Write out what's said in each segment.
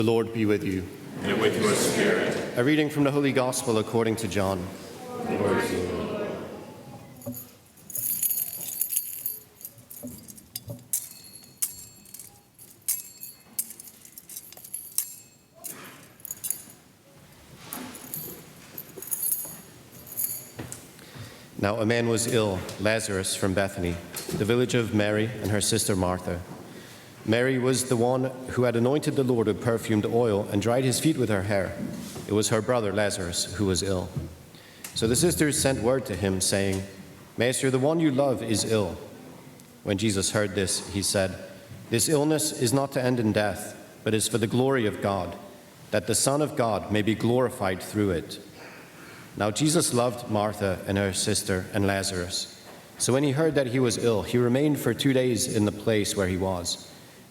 The Lord be with you. And with your spirit. A reading from the Holy Gospel according to John. Glory to you. Now a man was ill, Lazarus from Bethany, the village of Mary and her sister Martha. Mary was the one who had anointed the Lord with perfumed oil and dried his feet with her hair. It was her brother Lazarus who was ill. So the sisters sent word to him, saying, "Master, the one you love is ill." When Jesus heard this, he said, "This illness is not to end in death, but is for the glory of God, that the Son of God may be glorified through it." Now Jesus loved Martha and her sister and Lazarus. So when he heard that he was ill, he remained for 2 days in the place where he was.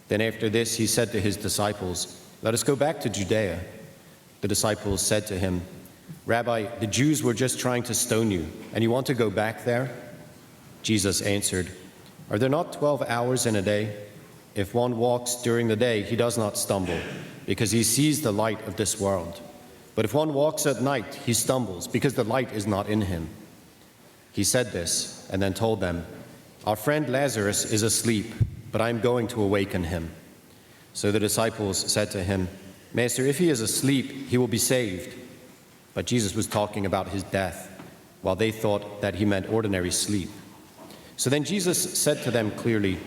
Then after this he said to his disciples, "Let us go back to Judea." The disciples said to him, "Rabbi, the Jews were just trying to stone you, and you want to go back there?" Jesus answered, "Are there not 12 hours in a day? If one walks during the day, he does not stumble, because he sees the light of this world. But if one walks at night, he stumbles, because the light is not in him." He said this, and then told them, "Our friend Lazarus is asleep, but I am going to awaken him." So the disciples said to him, "Master, if he is asleep, he will be saved." But Jesus was talking about his death, while they thought that he meant ordinary sleep. So then Jesus said to them clearly,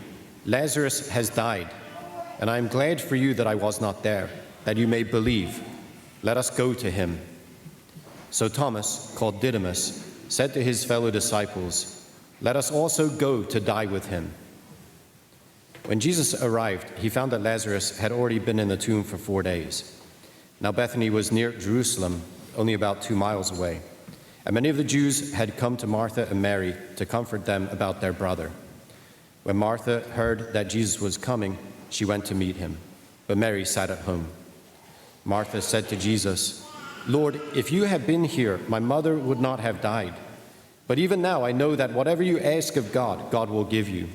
"Lazarus has died, and I am glad for you that I was not there, that you may believe. Let us go to him." So Thomas, called Didymus, said to his fellow disciples, "Let us also go to die with him." When Jesus arrived, he found that Lazarus had already been in the tomb for 4 days. Now Bethany was near Jerusalem, only about 2 miles away. And many of the Jews had come to Martha and Mary to comfort them about their brother. When Martha heard that Jesus was coming, she went to meet him, but Mary sat at home. Martha said to Jesus, "Lord, if you had been here, my mother would not have died. But even now I know that whatever you ask of God, God will give you."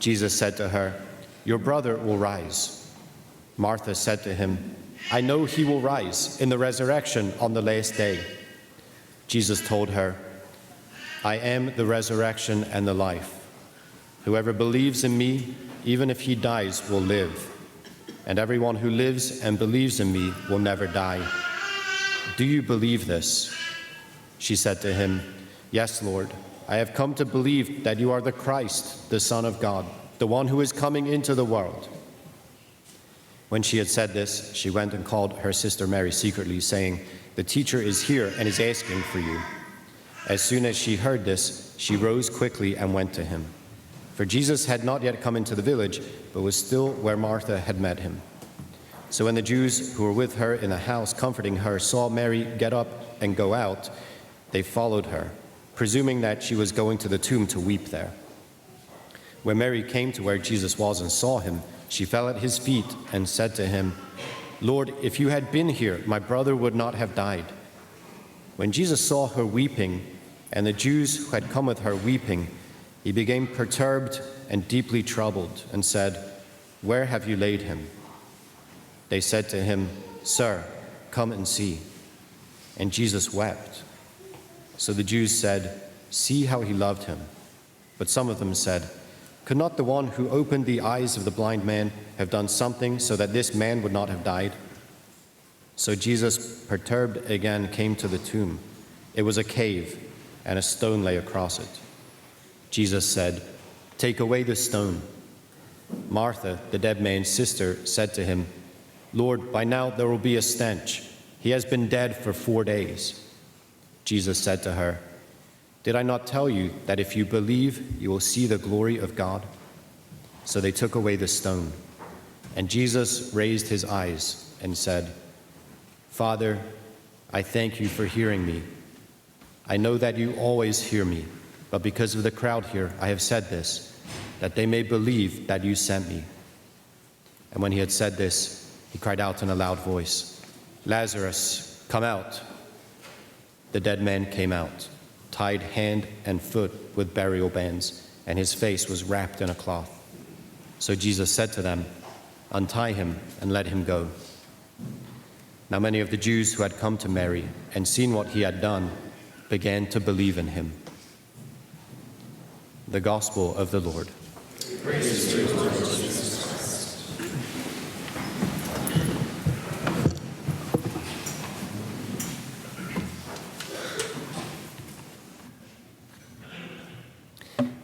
Jesus said to her, "Your brother will rise." Martha said to him, "I know he will rise in the resurrection on the last day." Jesus told her, "I am the resurrection and the life. Whoever believes in me, even if he dies, will live. And everyone who lives and believes in me will never die. Do you believe this?" She said to him, "Yes, Lord. I have come to believe that you are the Christ, the Son of God, the one who is coming into the world." When she had said this, she went and called her sister Mary secretly, saying, "The teacher is here and is asking for you." As soon as she heard this, she rose quickly and went to him. For Jesus had not yet come into the village, but was still where Martha had met him. So when the Jews who were with her in the house comforting her saw Mary get up and go out, they followed her, presuming that she was going to the tomb to weep there. When Mary came to where Jesus was and saw him, she fell at his feet and said to him, "Lord, if you had been here, my brother would not have died." When Jesus saw her weeping, and the Jews who had come with her weeping, he became perturbed and deeply troubled and said, "Where have you laid him?" They said to him, "Sir, come and see." And Jesus wept. So the Jews said, "See how he loved him." But some of them said, "Could not the one who opened the eyes of the blind man have done something so that this man would not have died?" So Jesus, perturbed again, came to the tomb. It was a cave, and a stone lay across it. Jesus said, "Take away the stone." Martha, the dead man's sister, said to him, "Lord, by now there will be a stench. He has been dead for 4 days." Jesus said to her, "Did I not tell you that if you believe, you will see the glory of God?" So they took away the stone. And Jesus raised his eyes and said, "Father, I thank you for hearing me. I know that you always hear me, but because of the crowd here, I have said this, that they may believe that you sent me." And when he had said this, he cried out in a loud voice, "Lazarus, come out." The dead man came out, tied hand and foot with burial bands, and his face was wrapped in a cloth. So Jesus said to them, Untie him and let him go." Now many of the Jews who had come to Mary and seen what he had done began to believe in him. The Gospel of the Lord. Praise to you, Lord Jesus.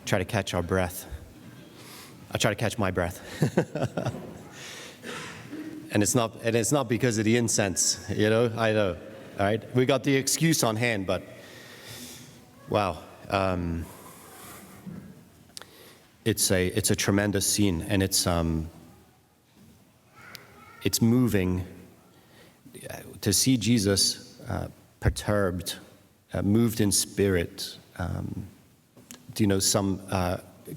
Try to catch our breath. I try to catch my breath. And it's not because of the incense, I know. All right, we got the excuse on hand, but wow, it's a tremendous scene, and it's moving to see Jesus perturbed, moved in spirit. Some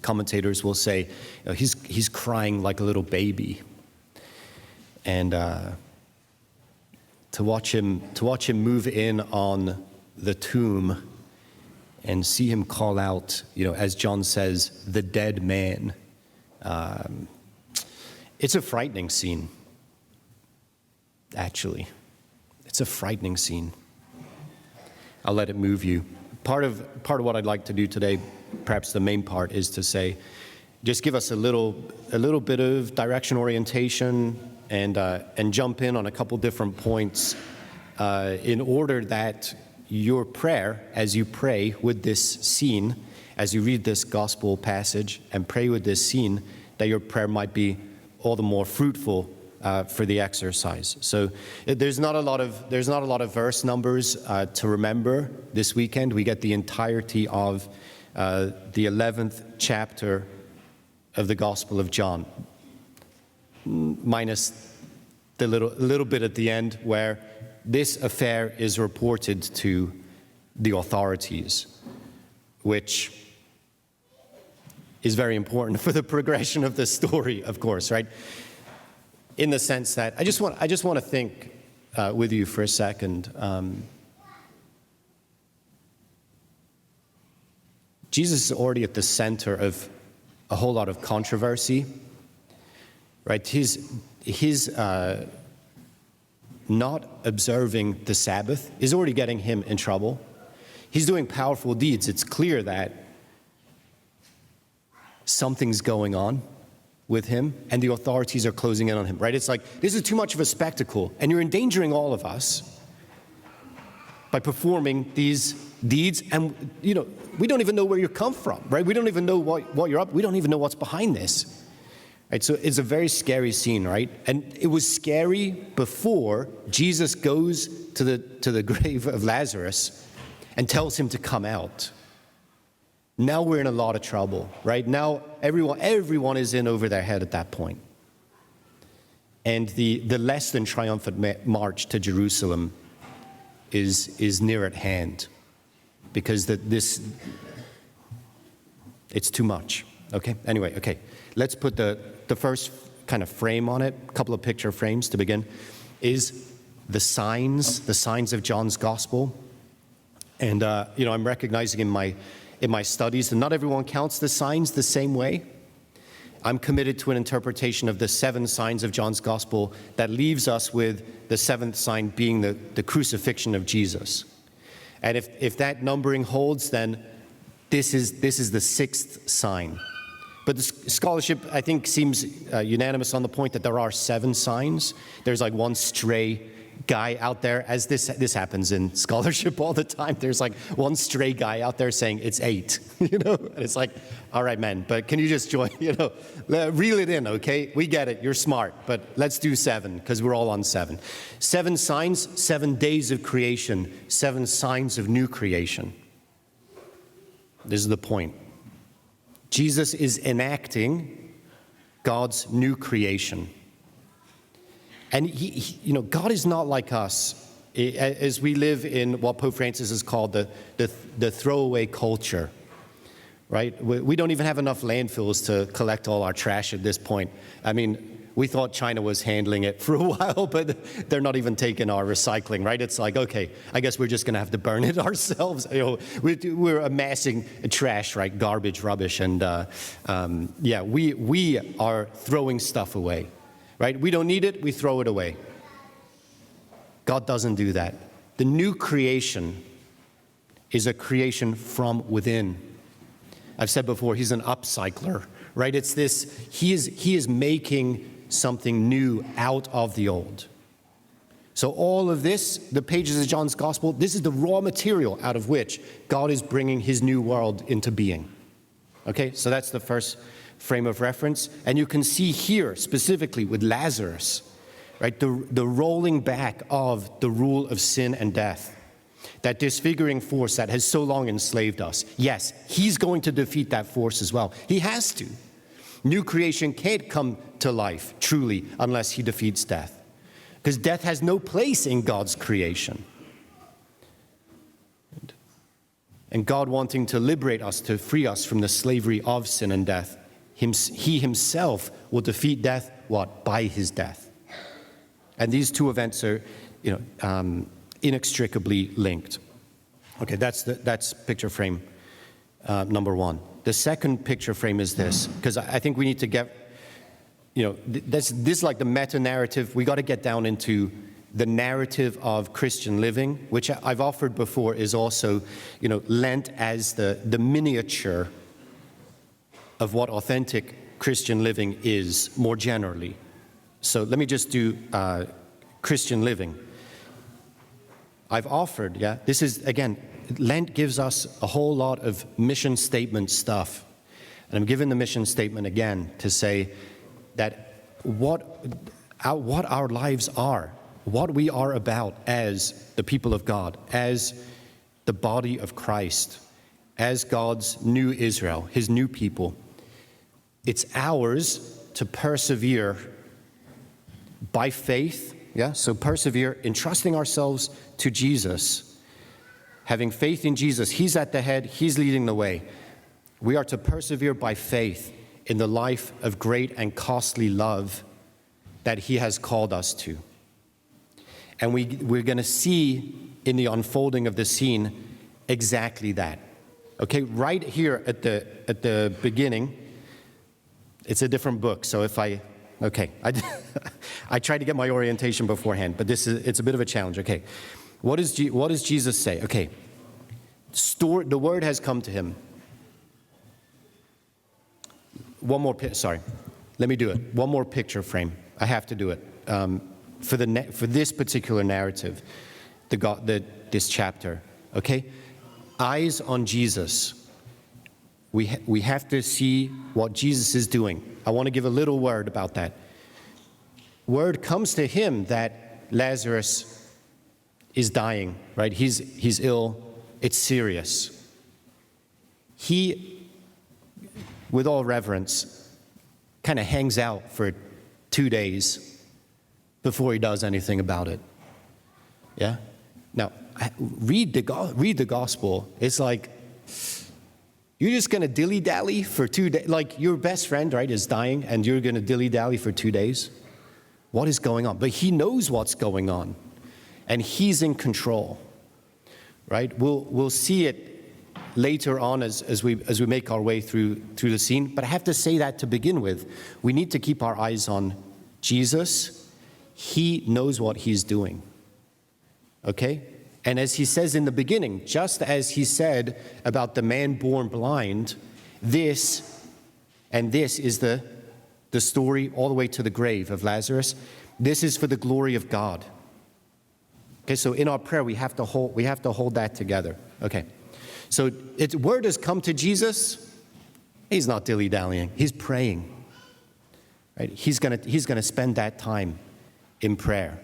commentators will say he's crying like a little baby. And to watch him move in on the tomb and see him call out, as John says, the dead man. It's a frightening scene. Actually, it's a frightening scene. I'll let it move you. Part of what I'd like to do today, perhaps the main part, is to say, just give us a little bit of direction, orientation, and jump in on a couple different points in order that your prayer, as you pray with this scene, as you read this gospel passage and pray with this scene, that your prayer might be all the more fruitful for the exercise. So there's not a lot of verse numbers to remember this weekend. We get the entirety of the 11th chapter of the Gospel of John, minus the little bit at the end where this affair is reported to the authorities, which is very important for the progression of the story, of course, right? In the sense that I just want to think with you for a second. Jesus is already at the center of a whole lot of controversy, right? His not observing the Sabbath is already getting him in trouble. He's doing powerful deeds. It's clear that something's going on with him, and the authorities are closing in on him, right? It's like, this is too much of a spectacle, and you're endangering all of us by performing these deeds, and, we don't even know where you come from, right? We don't even know what you're up. We don't even know what's behind this. Right, so it's a very scary scene, right? And it was scary before Jesus goes to the grave of Lazarus and tells him to come out. Now we're in a lot of trouble, right? Now everyone is in over their head at that point. And the less than triumphant march to Jerusalem is near at hand, because it's too much. Okay? Anyway, okay. Let's put the first kind of frame on it, a couple of picture frames to begin, is the signs of John's gospel. And, I'm recognizing in my studies that not everyone counts the signs the same way. I'm committed to an interpretation of the 7 signs of John's gospel that leaves us with the 7th sign being the crucifixion of Jesus. And if that numbering holds, then this is the 6th sign. But the scholarship, I think, seems unanimous on the point that there are 7 signs. There's like one stray guy out there, as this happens in scholarship all the time. There's like one stray guy out there saying it's 8, And it's like, all right, man, but can you just join, reel it in, okay? We get it, you're smart, but let's do 7, because we're all on 7. 7 signs, 7 days of creation, 7 signs of new creation. This is the point. Jesus is enacting God's new creation. And God is not like us, as we live in what Pope Francis has called the throwaway culture, right? We don't even have enough landfills to collect all our trash at this point. I mean, we thought China was handling it for a while, but they're not even taking our recycling, right? It's like, okay, I guess we're just going to have to burn it ourselves. We're amassing trash, right? Garbage, rubbish, and we are throwing stuff away. right? We don't need it, we throw it away. God doesn't do that. The new creation is a creation from within. I've said before, he's an upcycler, right? It's this, he is making something new out of the old. So all of this, the pages of John's gospel, this is the raw material out of which God is bringing his new world into being. Okay, so that's the first frame of reference. And you can see here, specifically with Lazarus, right, the rolling back of the rule of sin and death, that disfiguring force that has so long enslaved us. Yes, he's going to defeat that force as well. He has to. New creation can't come to life, truly, unless he defeats death. Because death has no place in God's creation. And God wanting to liberate us, to free us from the slavery of sin and death, he himself will defeat death, what? By his death. And these two events are, inextricably linked. Okay, that's picture frame number one. The second picture frame is this, because I think we need to get, this is like the meta-narrative. We got to get down into the narrative of Christian living, which I've offered before is also, Lent as the miniature of what authentic Christian living is more generally. So let me just do Christian living. I've offered, this is, again, Lent gives us a whole lot of mission statement stuff. And I'm giving the mission statement again to say that what our lives are, what we are about as the people of God, as the body of Christ, as God's new Israel, his new people. It's ours to persevere by faith, so persevere in trusting ourselves to Jesus, having faith in Jesus. He's at the head, he's leading the way. We are to persevere by faith in the life of great and costly love that he has called us to. And we're going to see in the unfolding of the scene exactly that. Okay, right here at the beginning, it's a different book, so I tried to get my orientation beforehand, but it's a bit of a challenge. Okay, what does Jesus say? Okay, the word has come to him. One more, let me do it. One more picture frame. I have to do it for this particular narrative, this chapter. Okay, eyes on Jesus. We have to see what Jesus is doing. I want to give a little word about that. Word comes to him that Lazarus is dying, right? He's ill. It's serious. He, with all reverence, kind of hangs out for 2 days before he does anything about it. Yeah? Now, read the gospel. It's like, you're just going to dilly-dally for 2 days? Like your best friend, right, is dying, and you're going to dilly-dally for 2 days? What is going on? But he knows what's going on, and he's in control, right? We'll see it later on as we make our way through the scene. But I have to say that to begin with, we need to keep our eyes on Jesus. He knows what he's doing, okay? And as he says in the beginning, just as he said about the man born blind, this is the story all the way to the grave of Lazarus. This is for the glory of God. Okay, so in our prayer we have to hold that together. Okay, so word has come to Jesus. He's not dilly-dallying. He's praying. Right? He's gonna spend that time in prayer,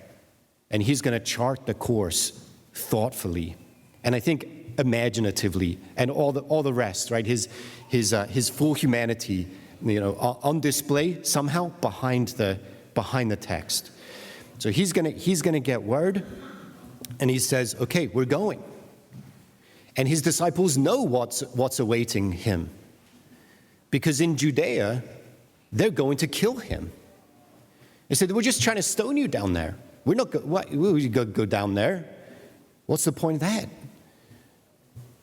and he's gonna chart the course thoughtfully, and I think imaginatively, and all the rest, right? His full humanity, on display somehow behind the text. So he's gonna get word, and he says, "Okay, we're going." And his disciples know what's awaiting him, because in Judea, they're going to kill him. They said, "We're just trying to stone you down there. We're not we go down there. What's the point of that?"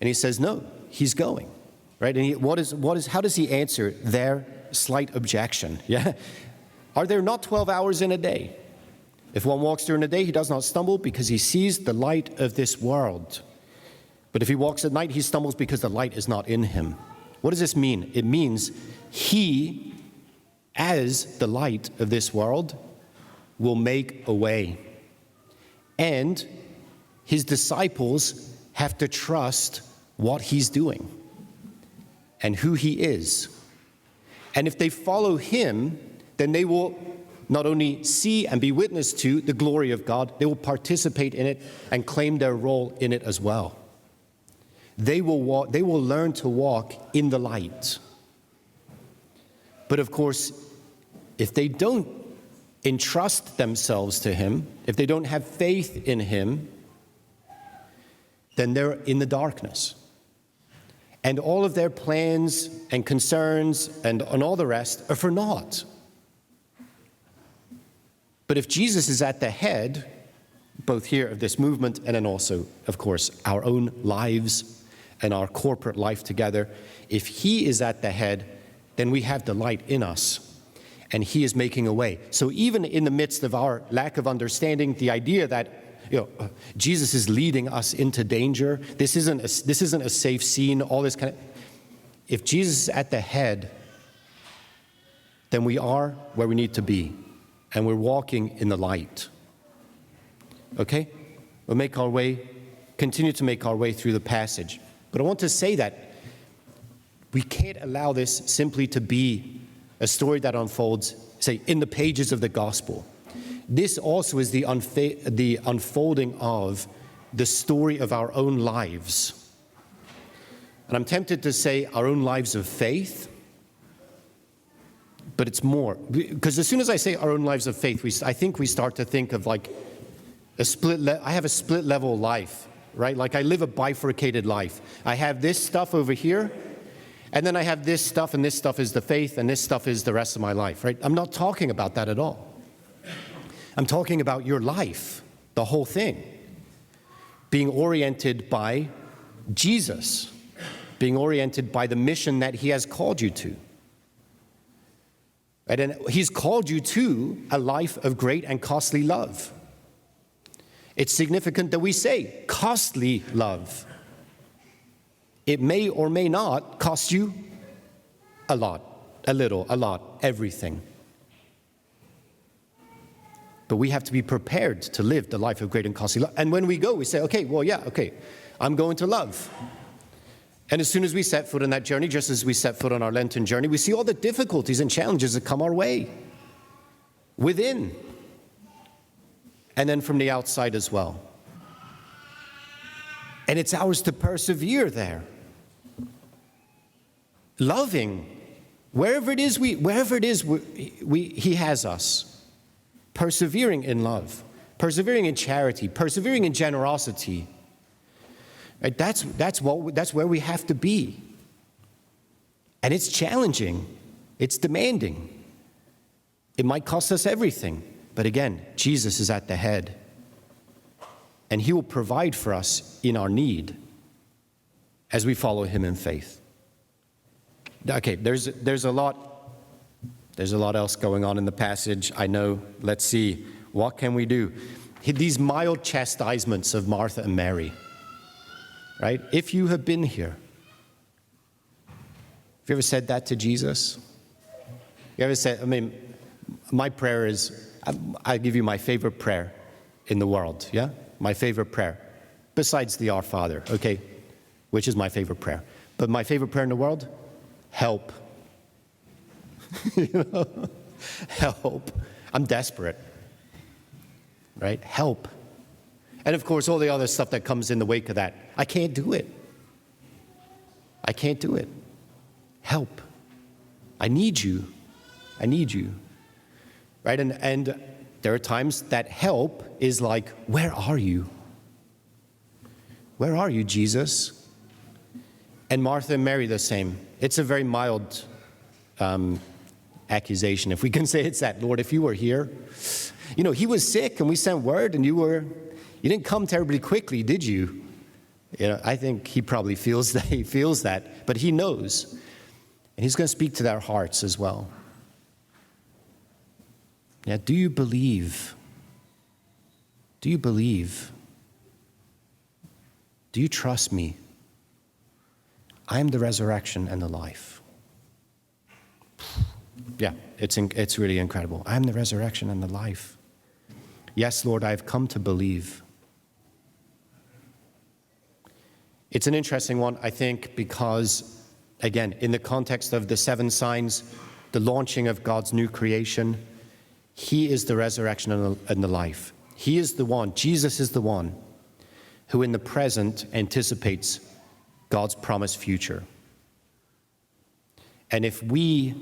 And he says, no, he's going, right? And how does he answer their slight objection? Yeah, Are there not 12 hours in a day? If one walks during the day, he does not stumble because he sees the light of this world. But if he walks at night, he stumbles because the light is not in him. What does this mean? It means he, as the light of this world, will make a way. And his disciples have to trust what he's doing and who he is. And if they follow him, then they will not only see and be witness to the glory of God, they will participate in it and claim their role in it as well. They will learn to walk in the light. But of course, if they don't entrust themselves to him, if they don't have faith in him, then they're in the darkness. And all of their plans and concerns and all the rest are for naught. But if Jesus is at the head, both here of this movement and then also, of course, our own lives and our corporate life together, if he is at the head, then we have the light in us. And he is making a way. So even in the midst of our lack of understanding, the idea that Jesus is leading us into danger, this isn't a safe scene, all this kind of... If Jesus is at the head, then we are where we need to be. And we're walking in the light. Okay? We'll continue to make our way through the passage. But I want to say that we can't allow this simply to be a story that unfolds, say, in the pages of the gospel. This also is the unfolding of the story of our own lives. And I'm tempted to say our own lives of faith, but it's more. Because as soon as I say our own lives of faith, I think we start to think of like I have a split level life, right? Like I live a bifurcated life. I have this stuff over here, and then I have this stuff, and this stuff is the faith, and this stuff is the rest of my life, right? I'm not talking about that at all. I'm talking about your life, the whole thing, being oriented by Jesus, being oriented by the mission that he has called you to. Right? And he's called you to a life of great and costly love. It's significant that we say costly love. It may or may not cost you a lot, a little, a lot, everything. But we have to be prepared to live the life of great and costly love. And when we go, we say, okay, I'm going to love. And as soon as we set foot on that journey, just as we set foot on our Lenten journey, we see all the difficulties and challenges that come our way, within, and then from the outside as well. And it's ours to persevere there. Loving, wherever it is he has us. Persevering in love, persevering in charity, persevering in generosity. Right? That's where we have to be. And it's challenging. It's demanding. It might cost us everything. But again, Jesus is at the head. And he will provide for us in our need as we follow him in faith. Okay, there's a lot else going on in the passage, I know. Let's see. What can we do? These mild chastisements of Martha and Mary, right? If you have been here, have you ever said that to Jesus? You ever said, my prayer is, I give you my favorite prayer in the world, yeah? My favorite prayer, besides the Our Father, okay? Which is my favorite prayer. But my favorite prayer in the world? Help. Help. I'm desperate, right? Help. And of course, all the other stuff that comes in the wake of that. I can't do it. I can't do it. Help. I need you. I need you. Right? And there are times that help is like, where are you? Where are you, Jesus? And Martha and Mary the same. It's a very mild accusation, if we can say it's that. Lord, if you were here, he was sick and we sent word and you didn't come terribly quickly, did you? I think he probably feels that, but he knows. And he's going to speak to their hearts as well. Yeah, do you believe? Do you believe? Do you trust me? I am the resurrection and the life. Yeah, it's really incredible. I am the resurrection and the life. Yes, Lord, I have come to believe. It's an interesting one, I think, because, again, in the context of the 7 signs, the launching of God's new creation, he is the resurrection and the life. He is the one, Jesus is the one, who in the present anticipates God's promised future. And if we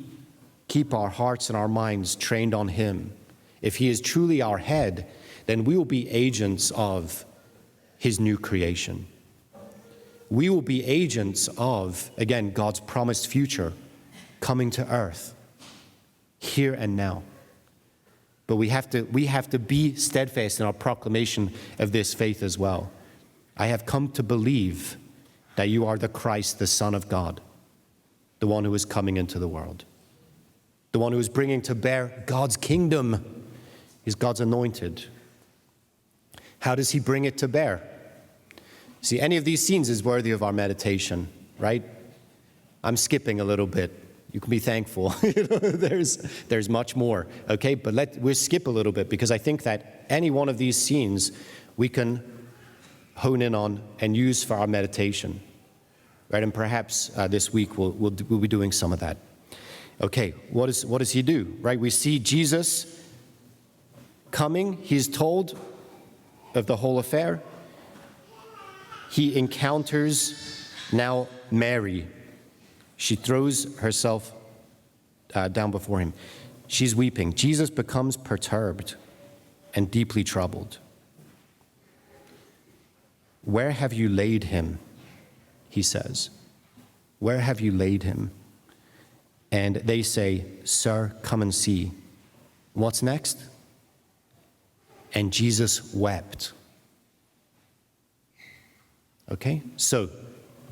keep our hearts and our minds trained on him, if he is truly our head, then we will be agents of his new creation. We will be agents of, again, God's promised future coming to earth, here and now. But we have to be steadfast in our proclamation of this faith as well. I have come to believe that you are the Christ, the Son of God, the one who is coming into the world, the one who is bringing to bear God's kingdom. He's God's anointed. How does he bring it to bear? See, any of these scenes is worthy of our meditation, right? I'm skipping a little bit. You can be thankful. There's much more, okay? But we'll skip a little bit because I think that any one of these scenes we can hone in on and use for our meditation, right? And perhaps this week we'll be doing some of that. Okay, what does he do, right? We see Jesus coming. He's told of the whole affair. He encounters now Mary. She throws herself down before him. She's weeping. Jesus becomes perturbed and deeply troubled. Where have you laid him? He says. Where have you laid him? And they say, Sir, come and see. What's next? And Jesus wept. Okay, so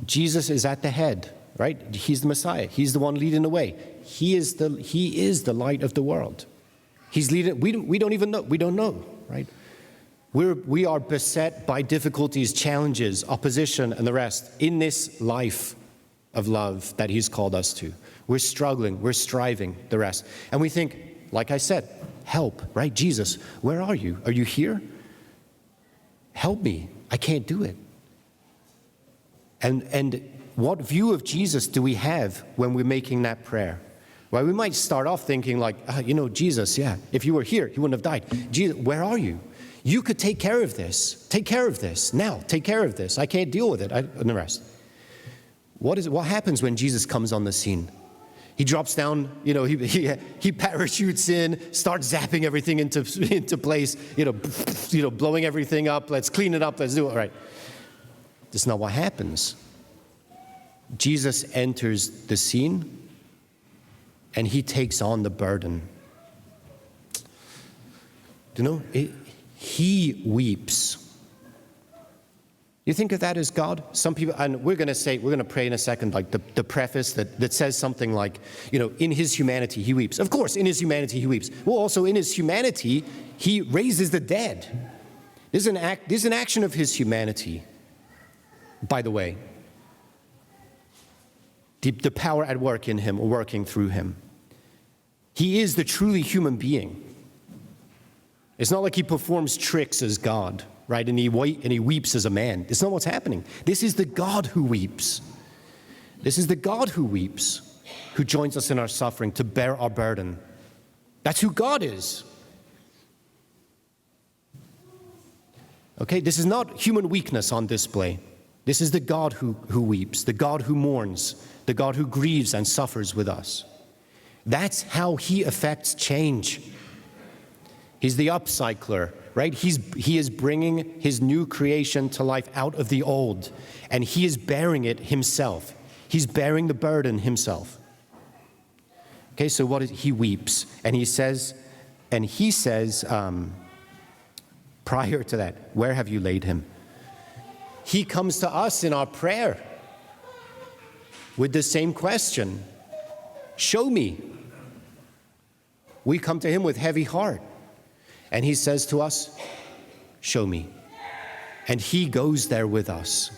Jesus is at the head, right? He's the Messiah. He's the one leading the way. He is the light of the world. He's leading. We don't even know. We don't know, right? We are beset by difficulties, challenges, opposition, and the rest in this life of love that he's called us to. We're struggling. We're striving. The rest, and we think, like I said, help, right? Jesus, where are you? Are you here? Help me. I can't do it. And what view of Jesus do we have when we're making that prayer? Well, we might start off thinking like, Jesus, yeah, if you were here, he wouldn't have died. Jesus, where are you? You could take care of this. Take care of this. Now, take care of this. I can't deal with it. And the rest. What happens when Jesus comes on the scene? He drops down, he parachutes in, starts zapping everything into place, blowing everything up. Let's clean it up. Let's do it. All right. That's not what happens. Jesus enters the scene and he takes on the burden. He weeps. You think of that as God? Some people, and we're going to pray in a second, like the preface that says something like, in his humanity he weeps. Of course, in his humanity he weeps. Well, also in his humanity, he raises the dead. This is an action of his humanity. By the way, the power at work in him or working through him. He is the truly human being. It's not like he performs tricks as God, right? And he weeps as a man. It's not what's happening. This is the God who weeps. This is the God who weeps, who joins us in our suffering to bear our burden. That's who God is. Okay, this is not human weakness on display. This is the God who weeps, the God who mourns, the God who grieves and suffers with us. That's how he affects change. He's the upcycler, right? He is bringing his new creation to life out of the old, and he is bearing it himself. He's bearing the burden himself. Okay, so he weeps, and he says, prior to that, where have you laid him? He comes to us in our prayer with the same question. Show me. We come to him with heavy heart. And he says to us, show me. And he goes there with us.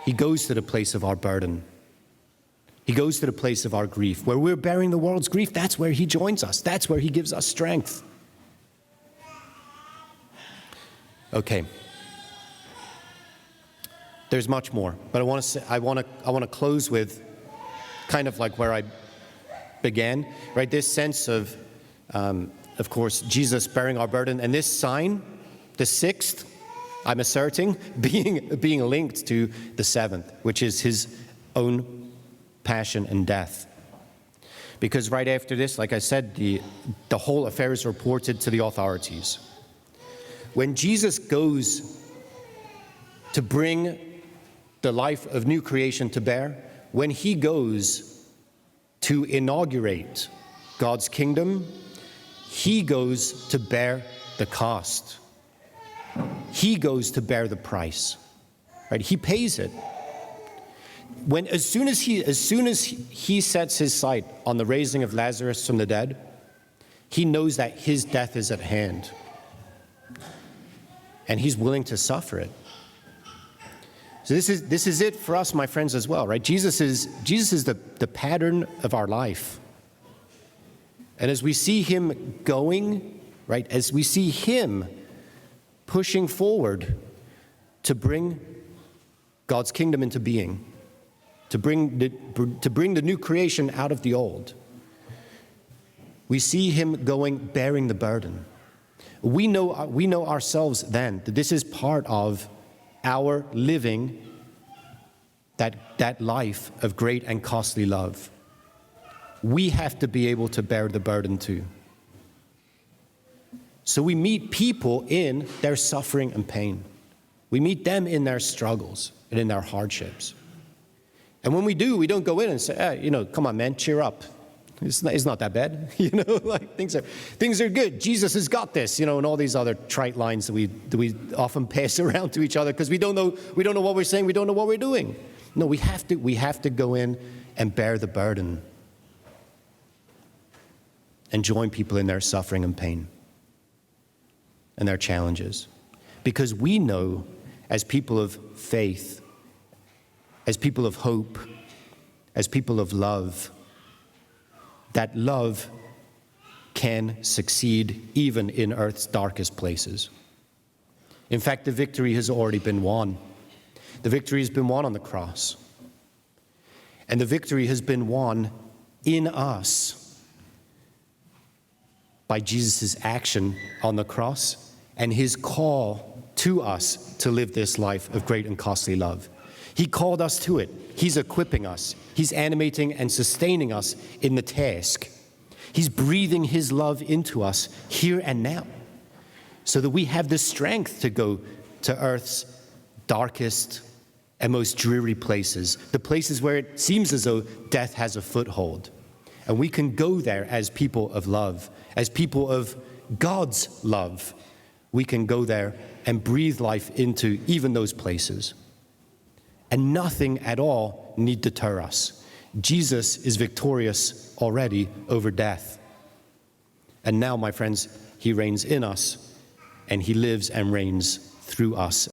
He goes to the place of our burden. He goes to the place of our grief. Where we're bearing the world's grief, that's where he joins us. That's where he gives us strength. Okay. There's much more, but I want to close with kind of like where I began, right? This sense of course, Jesus bearing our burden, and this sign, the sixth, I'm asserting, being linked to the seventh, which is his own passion and death. Because right after this, like I said, the whole affair is reported to the authorities. When Jesus goes to bring the life of new creation to bear, when he goes to inaugurate God's kingdom, he goes to bear the cost. He goes to bear the price. Right? He pays it. As soon as he sets his sight on the raising of Lazarus from the dead, he knows that his death is at hand. And he's willing to suffer it. So this is it for us, my friends, as well, right? Jesus is the pattern of our life. And as we see him going, right, as we see him pushing forward to bring God's kingdom into being, to bring the new creation out of the old, we see him going, bearing the burden. We know ourselves then that this is part of our living that life of great and costly love. We have to be able to bear the burden too. So we meet people in their suffering and pain. We meet them in their struggles and in their hardships. And when we do, we don't go in and say, hey, come on, man, cheer up. It's not that bad, like things are good. Jesus has got this, and all these other trite lines that we often pass around to each other because we don't know what we're saying, we don't know what we're doing. No, we have to go in and bear the burden and join people in their suffering and pain and their challenges, because we know, as people of faith, as people of hope, as people of love, that love can succeed even in earth's darkest places. In fact, the victory has already been won. The victory has been won on the cross. And the victory has been won in us by Jesus' action on the cross and his call to us to live this life of great and costly love. He called us to it. He's equipping us. He's animating and sustaining us in the task. He's breathing his love into us here and now so that we have the strength to go to earth's darkest and most dreary places, the places where it seems as though death has a foothold. And we can go there as people of love, as people of God's love. We can go there and breathe life into even those places. And nothing at all need deter us. Jesus is victorious already over death. And now, my friends, he reigns in us, and he lives and reigns through us.